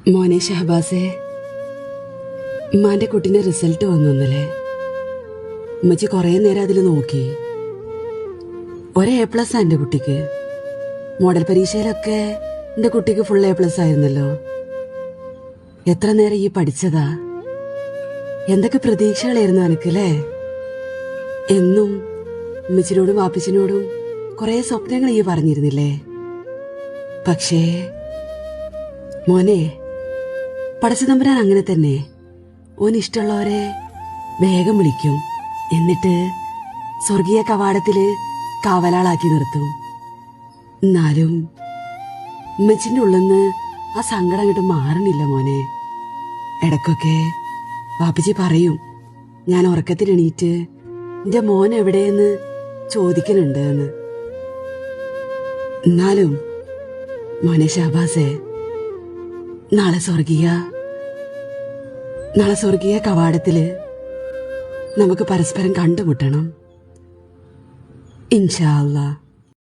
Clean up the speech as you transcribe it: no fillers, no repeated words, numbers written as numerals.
മോനെ ഷഹബാസേ, ഉമ്മാന്റെ കുട്ടിന്റെ റിസൾട്ട് വന്നൊന്നല്ലേ? ഉമ്മച്ചി കൊറേ നേരം അതിൽ നോക്കി. ഒരേ+ എന്റെ കുട്ടിക്ക്. മോഡൽ പരീക്ഷയിലൊക്കെ എന്റെ കുട്ടിക്ക് ഫുൾ A+ ആയിരുന്നല്ലോ. എത്ര നേരം ഈ പഠിച്ചതാ? എന്തൊക്കെ പ്രതീക്ഷകളായിരുന്നു എനിക്കല്ലേ? എന്നും ഉമ്മച്ചിനോടും വാപ്പിച്ചിനോടും കൊറേ സ്വപ്നങ്ങൾ ഈ പറഞ്ഞിരുന്നില്ലേ? പക്ഷേ മോനെ, പടച്ചതമ്പുരാൻ അങ്ങനെ തന്നെ. ഓനിഷ്ടമുള്ളവരെ വേഗം വിളിക്കും, എന്നിട്ട് സ്വർഗീയ കവാടത്തില് കാവലാളാക്കി നിർത്തും. എന്നാലും ഉമ്മച്ചിന്റെ ഉള്ളിന്ന് ആ സങ്കടം അങ്ങോട്ട് മാറണില്ല മോനെ. ഇടക്കൊക്കെ വാപ്പിച്ചി പറയും, ഞാൻ ഉറക്കത്തിലെണീറ്റ് എന്റെ മോൻ എവിടെയെന്ന് ചോദിക്കുന്നുണ്ട് എന്ന്. എന്നാലും മോനെ ഷഹബാസേ, നാളെ സ്വർഗീയ കവാടത്തില് നമുക്ക് പരസ്പരം കണ്ടുമുട്ടണം ഇൻഷാ അല്ലാഹ്.